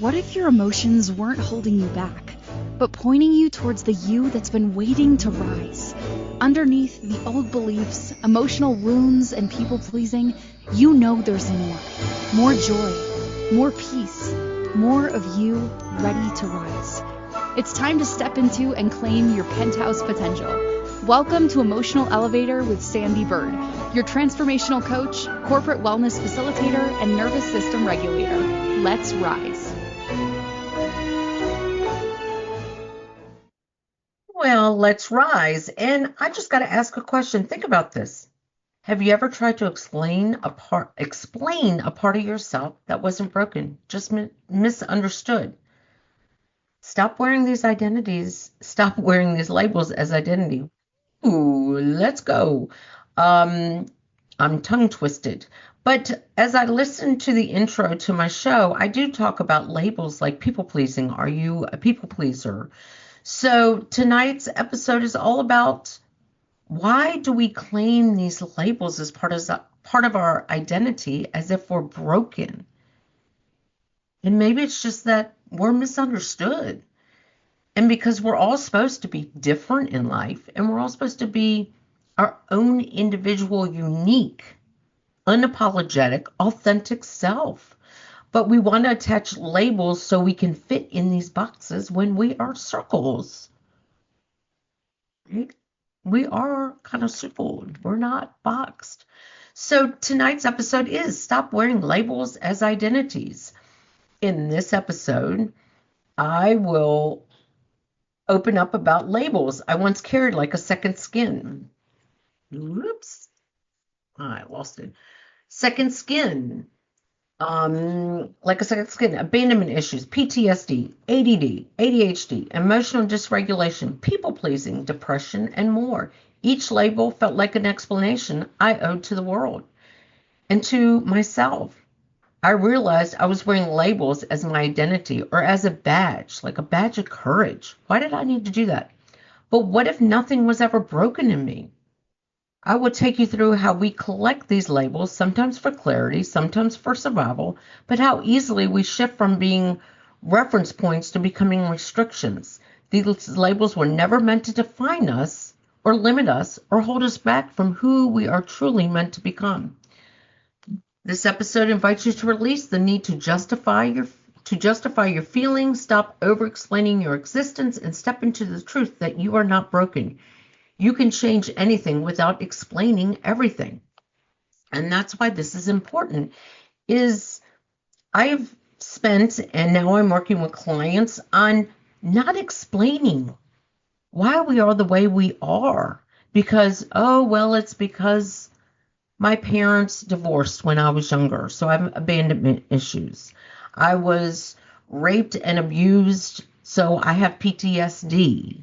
What if your emotions weren't holding you back, but pointing you towards the you that's been waiting to rise? Underneath the old beliefs, emotional wounds, and people-pleasing, you know there's more. More joy, more peace, more of you ready to rise. It's time to step into and claim your penthouse potential. Welcome to Emotional Elevator with Sandee Byrd, your transformational coach, corporate wellness facilitator, and nervous system regulator. Let's rise. Well, let's rise. And I just got to ask a question. Think about this. Have you ever tried to explain a part of yourself that wasn't broken, just misunderstood? Stop wearing these identities. Stop wearing these labels as identity. Ooh, let's go. Um, I'm tongue twisted. But as I listen to the intro to my show, I do talk about labels like people pleasing. Are you a people pleaser? So tonight's episode is all about why do we claim these labels as part of our identity as if we're broken? And maybe it's just that we're misunderstood. And because we're all supposed to be different in life, and we're all supposed to be our own individual, unique, unapologetic, authentic self. But we want to attach labels so we can fit in these boxes when we are circles. Right? We are kind of circled. We're not boxed. So tonight's episode is Stop Wearing Labels as Identities. In this episode, I will open up about labels I once carried like a second skin. Whoops. I lost it. Second skin. Like a second skin, abandonment issues, PTSD, ADD, ADHD, emotional dysregulation, people pleasing, depression, and more. Each label felt like an explanation I owed to the world and to myself. I realized I was wearing labels as my identity or as a badge, like a badge of courage. Why did I need to do that? But what if nothing was ever broken in me? I will take you through how we collect these labels, sometimes for clarity, sometimes for survival, but how easily we shift from being reference points to becoming restrictions. These labels were never meant to define us or limit us or hold us back from who we are truly meant to become. This episode invites you to release the need to justify your feelings, stop over-explaining your existence, and step into the truth that you are not broken. You can change anything without explaining everything. And that's why this is important. I've spent, and now I'm working with clients on not explaining why we are the way we are. Because, it's because my parents divorced when I was younger, so I have abandonment issues. I was raped and abused, so I have PTSD.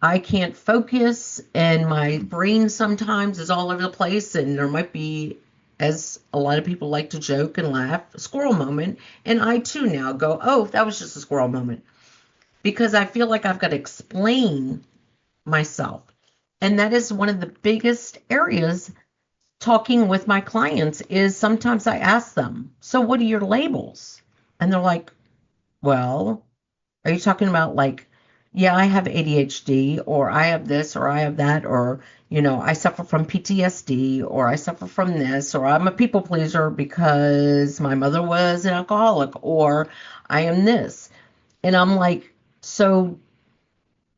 I can't focus, and my brain sometimes is all over the place, and there might be, as a lot of people like to joke and laugh, a squirrel moment, and I too now go, oh, that was just a squirrel moment, because I feel like I've got to explain myself. And that is one of the biggest areas talking with my clients is sometimes I ask them, so what are your labels? And they're like, well, are you talking about like, yeah, I have ADHD, or I have this, or I have that, or, I suffer from PTSD, or I suffer from this, or I'm a people pleaser because my mother was an alcoholic, or I am this. And I'm like, so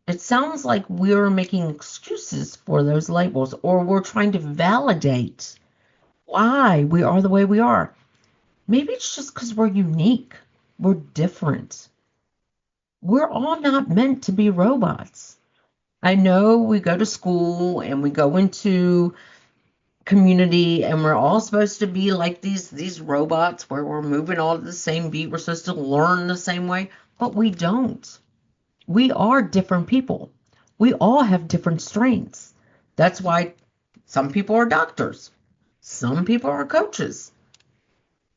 it sounds like we're making excuses for those labels, or we're trying to validate why we are the way we are. Maybe it's just because we're unique. We're different. We're all not meant to be robots. I know we go to school and we go into community and we're all supposed to be like these robots where we're moving all at the same beat. We're supposed to learn the same way, but we don't. We are different people. We all have different strengths. That's why some people are doctors. Some people are coaches.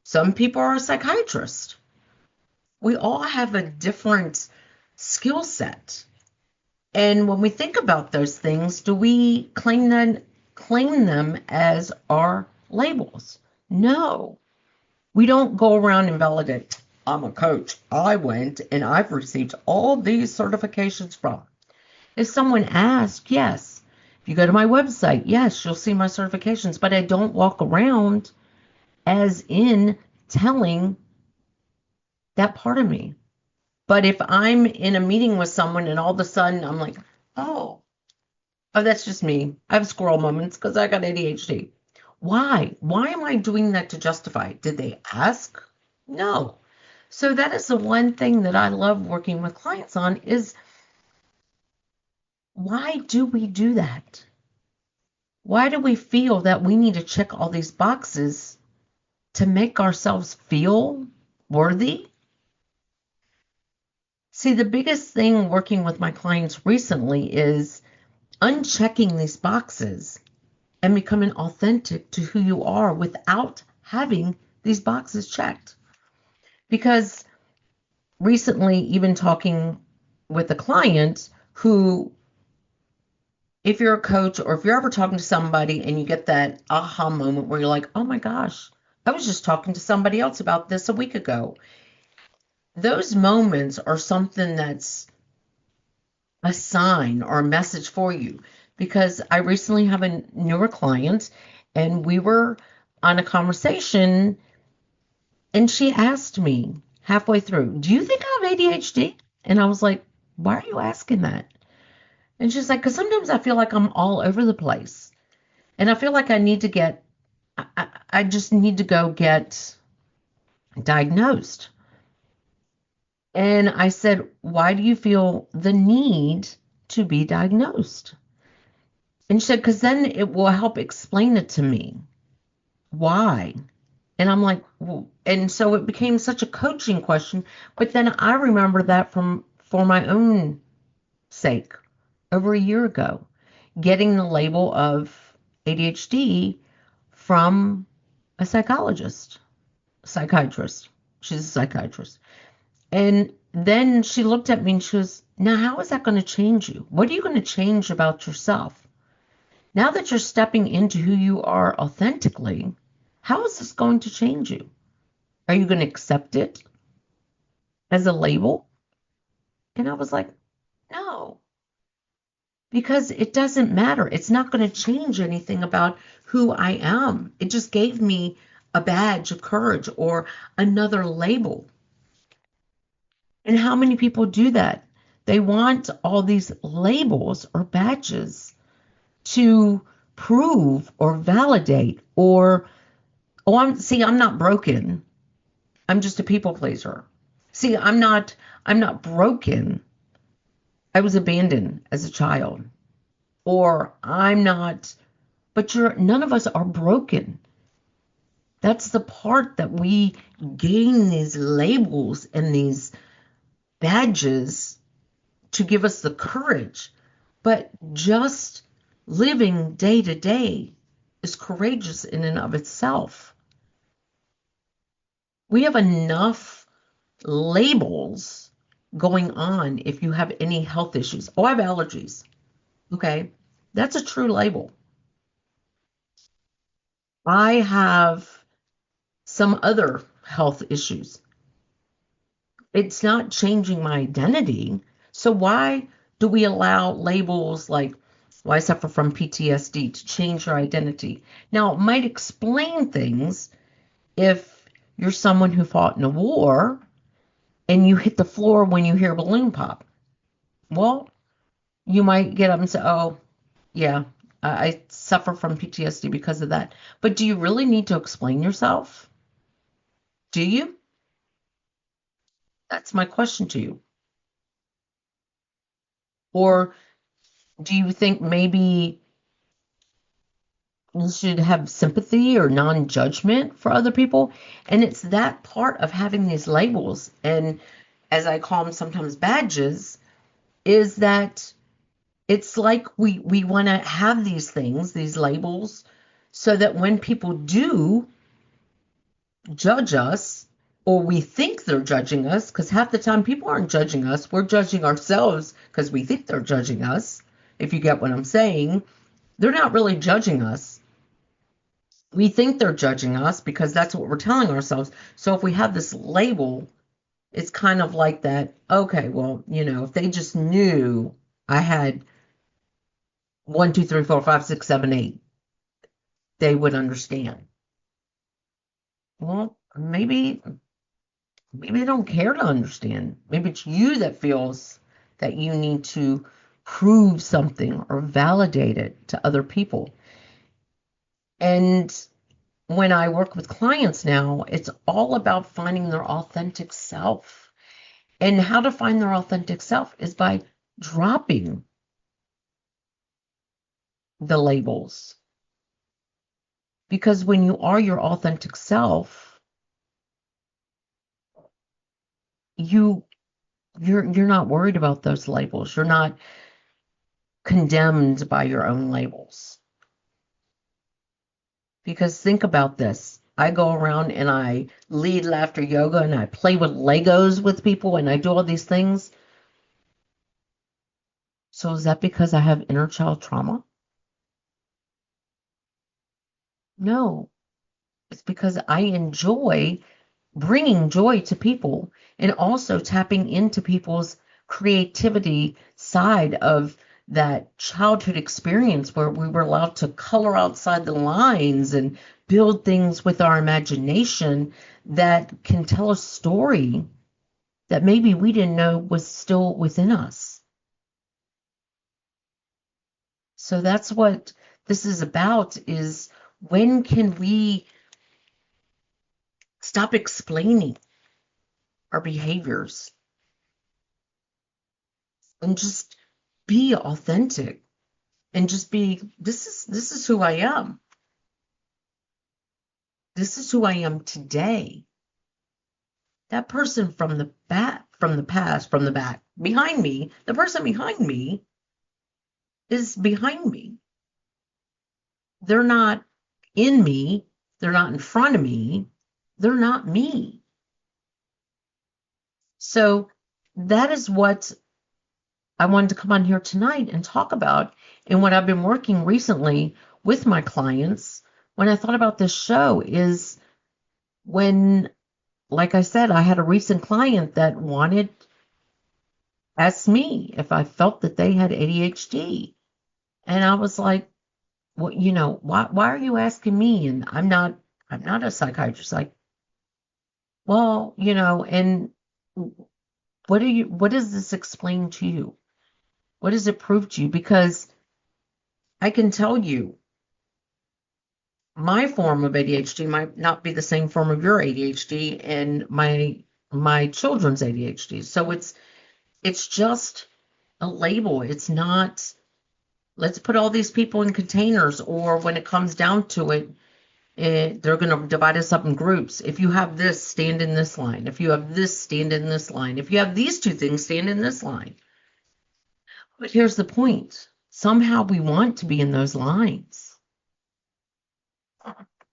Some people are psychiatrists. We all have a different skill set. And when we think about those things, do we claim them as our labels? No. We don't go around and validate. I'm a coach. I went and I've received all these certifications from. If someone asks, yes. If you go to my website, yes, you'll see my certifications, but I don't walk around as in telling that part of me. But if I'm in a meeting with someone and all of a sudden I'm like, oh, that's just me. I have squirrel moments because I got ADHD. Why? Why am I doing that to justify it? Did they ask? No. So that is the one thing that I love working with clients on is why do we do that? Why do we feel that we need to check all these boxes to make ourselves feel worthy? See, the biggest thing working with my clients recently is unchecking these boxes and becoming authentic to who you are without having these boxes checked. Because recently, even talking with a client who, if you're a coach or if you're ever talking to somebody and you get that aha moment where you're like, oh my gosh, I was just talking to somebody else about this a week ago. Those moments are something that's a sign or a message for you. Because I recently have a newer client and we were on a conversation and she asked me halfway through, do you think I have ADHD? And I was like, why are you asking that? And she's like, because sometimes I feel like I'm all over the place. And I feel like I need to get, I just need to go get diagnosed. And I said, why do you feel the need to be diagnosed? And she said, because then it will help explain it to me. Why? And I'm like, well, and so it became such a coaching question. But then I remember that for my own sake over a year ago, getting the label of ADHD from a psychiatrist. She's a psychiatrist. And then she looked at me and she goes, now, how is that going to change you? What are you going to change about yourself? Now that you're stepping into who you are authentically, how is this going to change you? Are you going to accept it as a label? And I was like, no, because it doesn't matter. It's not going to change anything about who I am. It just gave me a badge of courage or another label. And how many people do that? They want all these labels or badges to prove or validate or, oh, I'm not broken. I'm just a people pleaser. See, I'm not broken. I was abandoned as a child. Or I'm not, but none of us are broken. That's the part that we gain these labels and these badges to give us the courage. But just living day to day is courageous in and of itself. We have enough labels going on if you have any health issues. Oh, I have allergies. Okay, that's a true label. I have some other health issues. It's not changing my identity. So why do we allow labels like, well, I suffer from PTSD to change your identity? Now, it might explain things if you're someone who fought in a war and you hit the floor when you hear a balloon pop. Well, you might get up and say, oh, yeah, I suffer from PTSD because of that. But do you really need to explain yourself? Do you? That's my question to you. Or do you think maybe you should have sympathy or non-judgment for other people? And it's that part of having these labels, and as I call them sometimes badges, is that it's like we want to have these things, these labels, so that when people do judge us, or we think they're judging us, because half the time people aren't judging us, we're judging ourselves because we think they're judging us. If you get what I'm saying, they're not really judging us. We think they're judging us because that's what we're telling ourselves. So if we have this label It's kind of like that, okay, well, if they just knew I had 1, 2, 3, 4, 5, 6, 7, 8, they would understand. Well, maybe they don't care to understand. Maybe it's you that feels that you need to prove something or validate it to other people. And when I work with clients now, it's all about finding their authentic self. And how to find their authentic self is by dropping the labels. Because when you are your authentic self, you you're not worried about those labels. You're not condemned by your own labels. Because think about this. I go around and I lead laughter yoga and I play with Legos with people and I do all these things. So is that because I have inner child trauma? No. It's because I enjoy bringing joy to people and also tapping into people's creativity side of that childhood experience where we were allowed to color outside the lines and build things with our imagination that can tell a story that maybe we didn't know was still within us. So that's what this is about, is when can we stop explaining our behaviors and just be authentic and just be, this is who I am. This is who I am today. That person from the back, from the past, from the back, behind me, the person behind me is behind me. They're not in me. They're not in front of me. They're not me. So that is what I wanted to come on here tonight and talk about, and what I've been working recently with my clients when I thought about this show is when, like I said, I had a recent client that asked me if I felt that they had ADHD. And I was like, well, why are you asking me? And I'm not a psychiatrist. Like, well, and what does this explain to you? What does it prove to you? Because I can tell you, my form of ADHD might not be the same form of your ADHD and my children's ADHD. So it's just a label. It's not, let's put all these people in containers, or when it comes down to it, they're going to divide us up in groups. If you have this, stand in this line. If you have this, stand in this line. If you have these two things, stand in this line. But here's the point. Somehow we want to be in those lines.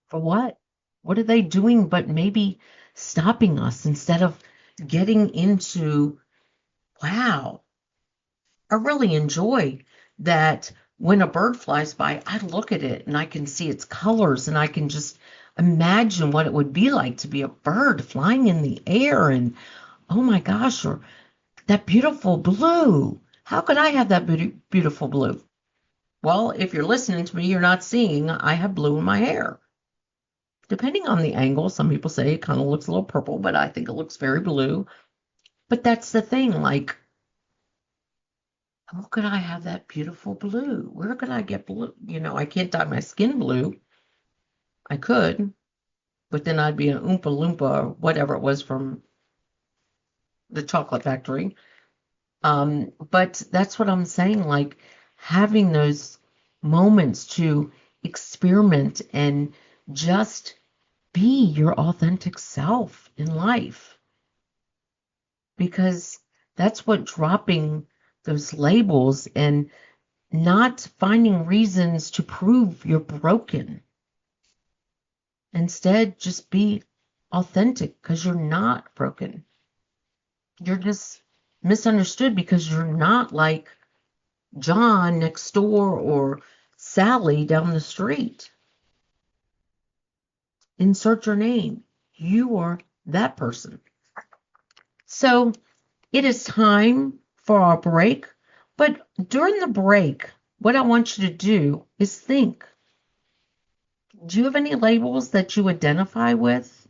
For what? What are they doing but maybe stopping us instead of getting into, wow, I really enjoy that when a bird flies by, I look at it and I can see its colors and I can just imagine what it would be like to be a bird flying in the air, and oh my gosh, or that beautiful blue. How could I have that beautiful blue? Well, if you're listening to me, you're not seeing I have blue in my hair. Depending on the angle, some people say it kind of looks a little purple, but I think it looks very blue. But that's the thing, like, how could I have that beautiful blue? Where could I get blue? I can't dye my skin blue. I could, but then I'd be an Oompa Loompa or whatever it was from the chocolate factory. But that's what I'm saying, like having those moments to experiment and just be your authentic self in life. Because that's what dropping those labels and not finding reasons to prove you're broken. Instead, just be authentic, because you're not broken. You're just misunderstood because you're not like John next door or Sally down the street. Insert your name. You are that person. So it is time for our break. But during the break, what I want you to do is think. Do you have any labels that you identify with?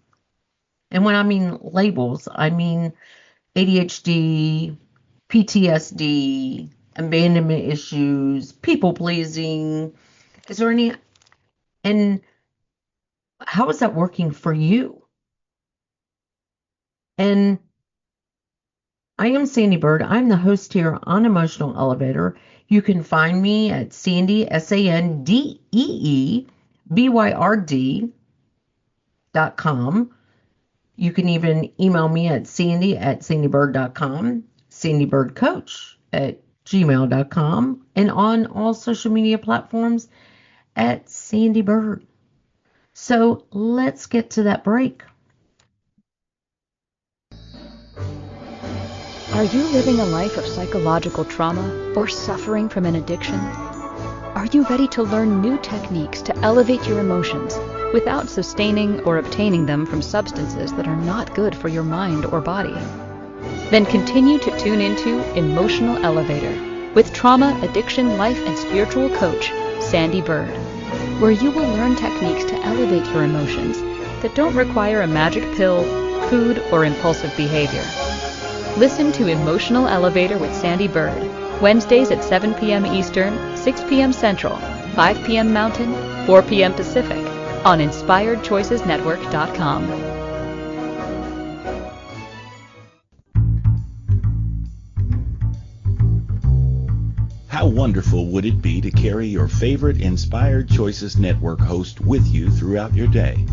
And when I mean labels, I mean ADHD, PTSD, abandonment issues, people pleasing. Is there any, and how is that working for you? And I am Sandee Byrd. I'm the host here on Emotional Elevator. You can find me at Sandee, SandeeByrd.com. You can even email me at sandy@sandeebyrd.com, sandeebirdcoach@gmail.com, and on all social media platforms at Sandee Byrd. So let's get to that break. Are you living a life of psychological trauma or suffering from an addiction? Are you ready to learn new techniques to elevate your emotions without sustaining or obtaining them from substances that are not good for your mind or body? Then continue to tune into Emotional Elevator with trauma, addiction, life, and spiritual coach, Sandee Byrd, where you will learn techniques to elevate your emotions that don't require a magic pill, food, or impulsive behavior. Listen to Emotional Elevator with Sandee Byrd, Wednesdays at 7 p.m. Eastern, 6 p.m. Central, 5 p.m. Mountain, 4 p.m. Pacific, on InspiredChoicesNetwork.com. How wonderful would it be to carry your favorite Inspired Choices Network host with you throughout your day?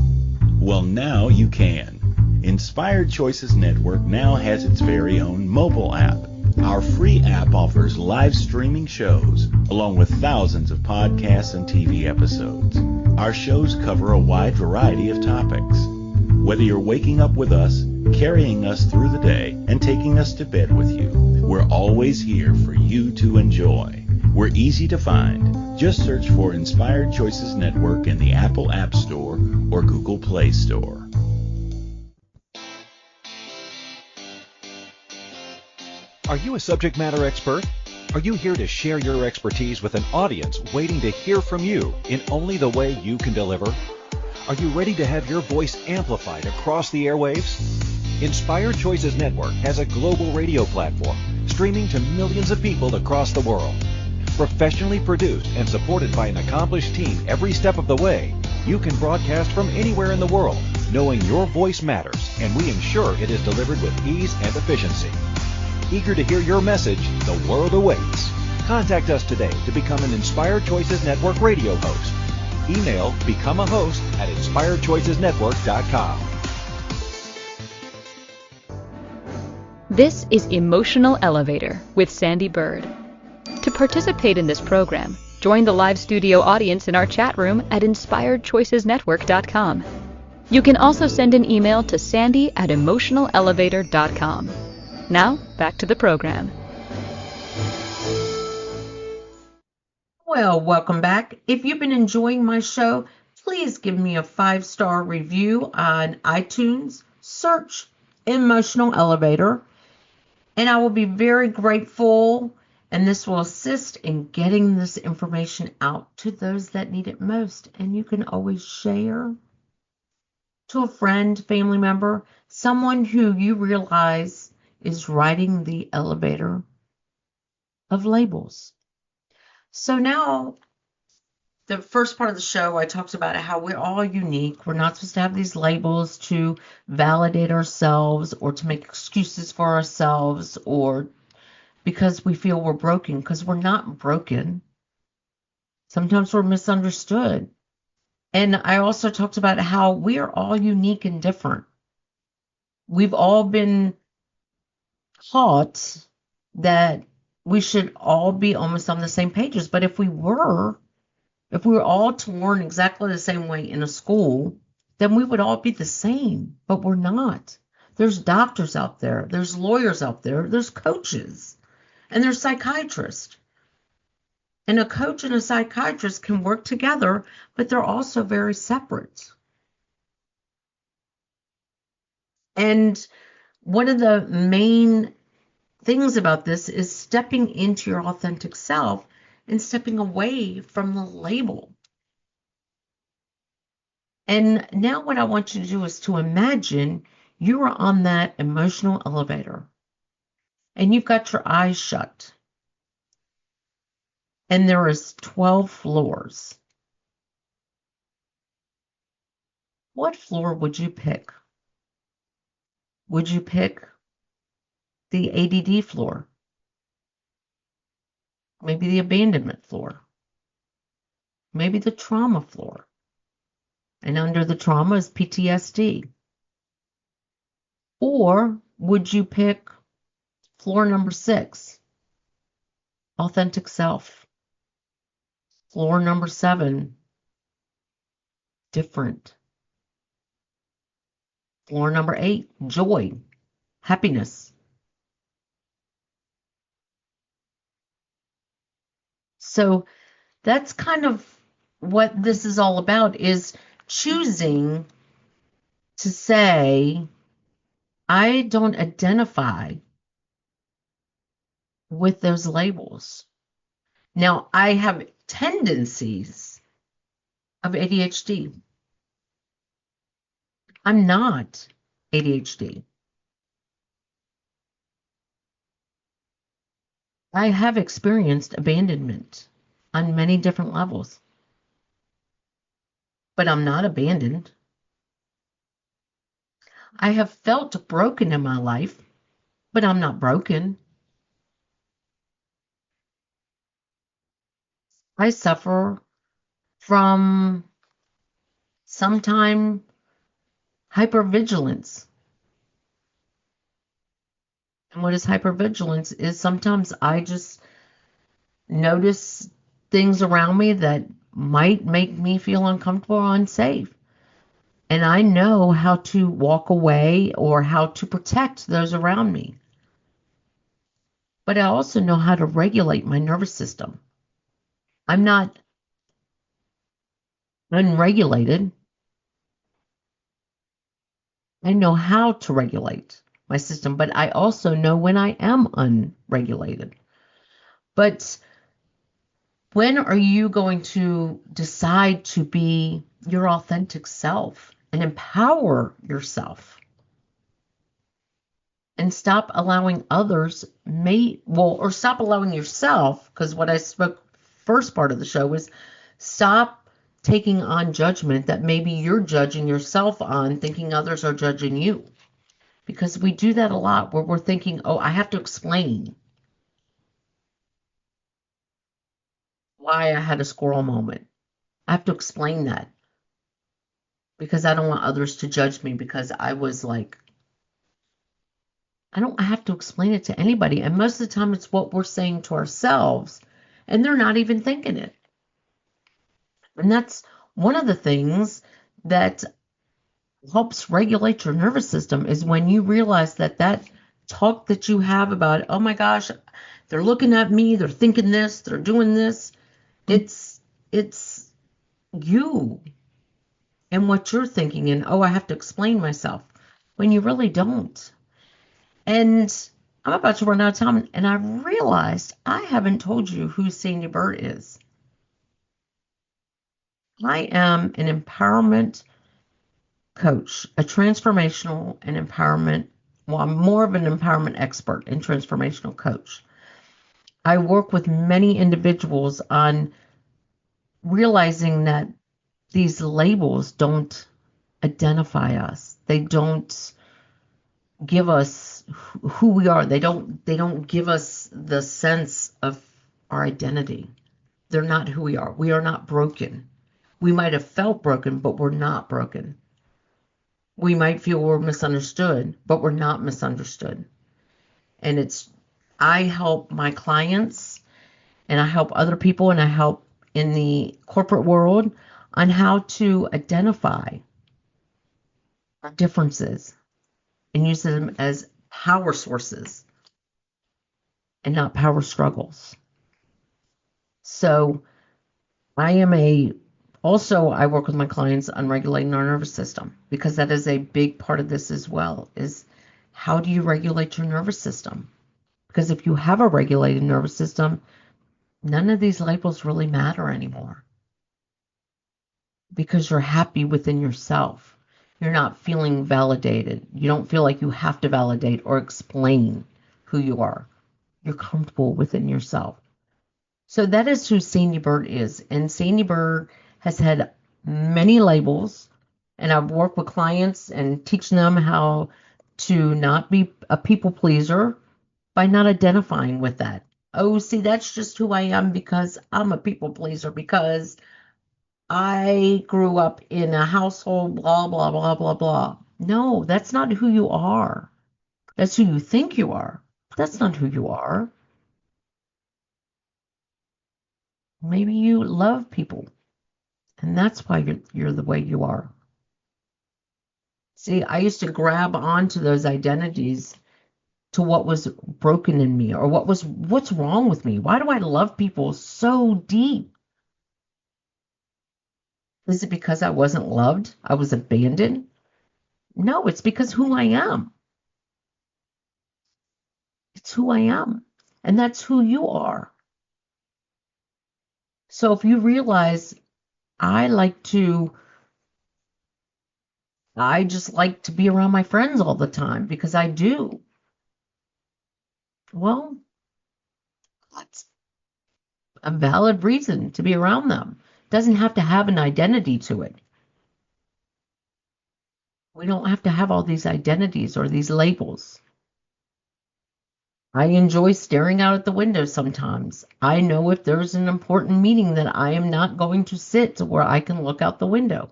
Well, now you can. Inspired Choices Network now has its very own mobile app. Our free app offers live streaming shows, along with thousands of podcasts and TV episodes. Our shows cover a wide variety of topics. Whether you're waking up with us, carrying us through the day, and taking us to bed with you, we're always here for you to enjoy. We're easy to find. Just search for Inspired Choices Network in the Apple App Store or Google Play Store. Are you a subject matter expert? Are you here to share your expertise with an audience waiting to hear from you in only the way you can deliver? Are you ready to have your voice amplified across the airwaves? Inspired Choices Network has a global radio platform streaming to millions of people across the world. Professionally produced and supported by an accomplished team every step of the way, you can broadcast from anywhere in the world, knowing your voice matters, and we ensure it is delivered with ease and efficiency. Eager to hear your message, the world awaits. Contact us today to become an Inspired Choices Network radio host. Email become a host at inspiredchoicesnetwork.com. This is Emotional Elevator with Sandee Byrd. To participate in this program, join the live studio audience in our chat room at inspiredchoicesnetwork.com. You can also send an email to sandy@emotionalelevator.com. Now, back to the program. Well, welcome back. If you've been enjoying my show, please give me a 5-star review on iTunes. Search Emotional Elevator, and I will be very grateful, and this will assist in getting this information out to those that need it most. And you can always share to a friend, family member, someone who you realize is riding the elevator of labels. So now, the first part of the show, I talked about how we're all unique. We're not supposed to have these labels to validate ourselves or to make excuses for ourselves or because we feel we're broken, because we're not broken. Sometimes we're misunderstood. And I also talked about how we are all unique and different. We've all been taught that we should all be almost on the same pages. But if we were all to learn exactly the same way in a school, then we would all be the same. But we're not. There's doctors out there. There's lawyers out there. There's coaches. And there's psychiatrists. And a coach and a psychiatrist can work together, but they're also very separate. And one of the main things about this is stepping into your authentic self and stepping away from the label. And now what I want you to do is to imagine you are on that emotional elevator and you've got your eyes shut and there is 12 floors. What floor would you pick? Would you pick the ADD floor? Maybe the abandonment floor? Maybe the trauma floor? And under the trauma is PTSD. Or would you pick floor number 6, authentic self? Floor number 7, different. Floor number 8, joy, happiness. So that's kind of what this is all about, is choosing to say, I don't identify with those labels. Now, I have tendencies of ADHD. I'm not ADHD. I have experienced abandonment on many different levels, but I'm not abandoned. I have felt broken in my life, but I'm not broken. I suffer from sometimes hypervigilance. And what is hypervigilance is sometimes I just notice things around me that might make me feel uncomfortable or unsafe. And I know how to walk away or how to protect those around me. But I also know how to regulate my nervous system. I'm not unregulated. I know how to regulate my system, but I also know when I am unregulated. But when are you going to decide to be your authentic self and empower yourself? And stop allowing others or stop allowing yourself, because what I spoke first part of the show was stop taking on judgment that maybe you're judging yourself on, thinking others are judging you. Because we do that a lot where we're thinking, oh, I have to explain why I had a squirrel moment. I have to explain that because I don't want others to judge me because I was like, I don't have to explain it to anybody. And most of the time it's what we're saying to ourselves and they're not even thinking it. And that's one of the things that helps regulate your nervous system is when you realize that that talk that you have about, oh my gosh, they're looking at me, they're thinking this, they're doing this. It's you and what you're thinking and, oh, I have to explain myself when you really don't. And I'm about to run out of time and I realized I haven't told you who Sandee Byrd is. I am an empowerment coach, a transformational and empowerment. Well, I'm more of an empowerment expert and transformational coach. I work with many individuals on realizing that these labels don't identify us. They don't give us who we are. They don't give us the sense of our identity. They're not who we are. We are not broken. We might have felt broken, but we're not broken. We might feel we're misunderstood, but we're not misunderstood. And I help my clients and I help other people and I help in the corporate world on how to identify our differences and use them as power sources and not power struggles. So I work with my clients on regulating our nervous system because that is a big part of this as well, is How do you regulate your nervous system? Because if you have a regulated nervous system, none of these labels really matter anymore. Because you're happy within yourself. You're not feeling validated. You don't feel like you have to validate or explain who you are. You're comfortable within yourself. So that is who Sandee Byrd is. And Sandee Byrd has had many labels. And I've worked with clients and teach them how to not be a people pleaser by not identifying with that. Oh, see, that's just who I am because I'm a people pleaser, because I grew up in a household, blah, blah, blah, blah, blah. No, that's not who you are. That's who you think you are. That's not who you are. Maybe you love people, and that's why you're the way you are. See, I used to grab onto those identities to what was broken in me, or what's wrong with me. Why do I love people so deep? Is it because I wasn't loved? I was abandoned? No, it's because who I am. It's who I am. And that's who you are. So if you realize I just like to be around my friends all the time because I do. Well, that's a valid reason to be around them. It doesn't have to have an identity to it. We don't have to have all these identities or these labels. I enjoy staring out at the window sometimes. I know if there's an important meeting that I am not going to sit where I can look out the window.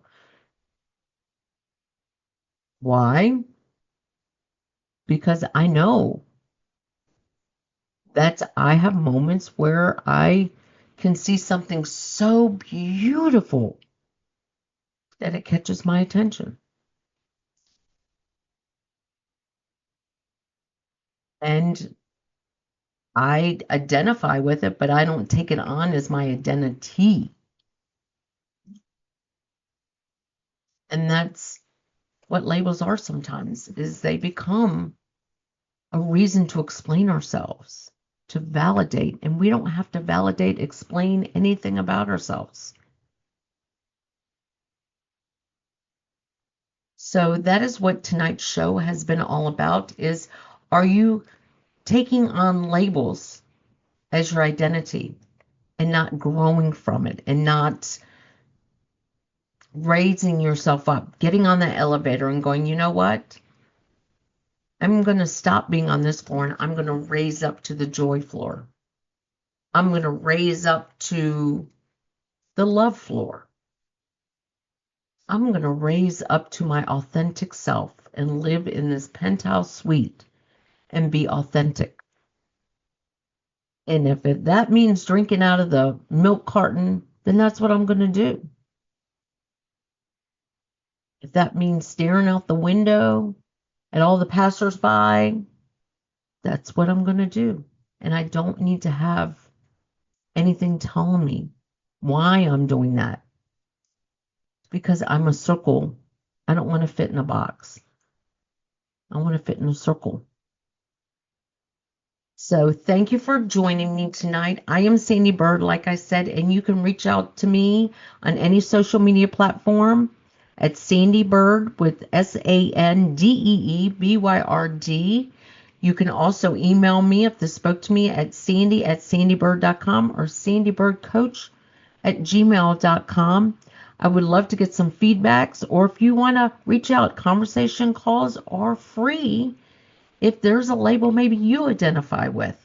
Why? Because I know that I have moments where I can see something so beautiful that it catches my attention. And I identify with it, but I don't take it on as my identity. And that's what labels are sometimes, is they become a reason to explain ourselves, to validate. And we don't have to validate, explain anything about ourselves. So that is what tonight's show has been all about, is, are you taking on labels as your identity and not growing from it and not raising yourself up, getting on the elevator and going, you know what? I'm going to stop being on this floor and I'm going to raise up to the joy floor. I'm going to raise up to the love floor. I'm going to raise up to my authentic self and live in this penthouse suite and be authentic. And if that means drinking out of the milk carton, then that's what I'm going to do. If that means staring out the window at all the passersby, that's what I'm going to do. And I don't need to have anything telling me why I'm doing that. Because I'm a circle. I don't want to fit in a box. I want to fit in a circle. So thank you for joining me tonight. I am Sandee Byrd, like I said, and you can reach out to me on any social media platform at Sandee Byrd with SandeeByrd. You can also email me if this spoke to me at sandy@sandeebyrd.com or sandeebyrdcoach@gmail.com. I would love to get some feedbacks, or if you want to reach out, conversation calls are free. If there's a label maybe you identify with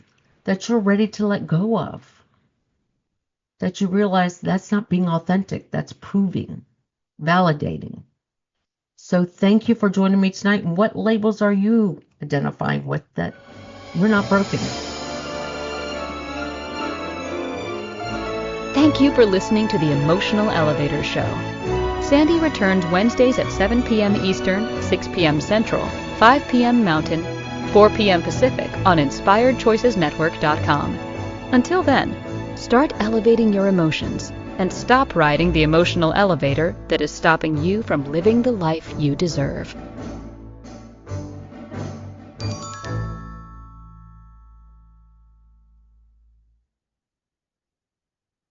that you're ready to let go of, that you realize that's not being authentic, that's proving, validating. So thank you for joining me tonight. And what labels are you identifying with that you're not broken? Thank you for listening to the Emotional Elevator Show. Sandee returns Wednesdays at 7 p.m. Eastern, 6 p.m. Central, 5 p.m. Mountain, 4 p.m. Pacific on InspiredChoicesNetwork.com. Until then, start elevating your emotions and stop riding the emotional elevator that is stopping you from living the life you deserve.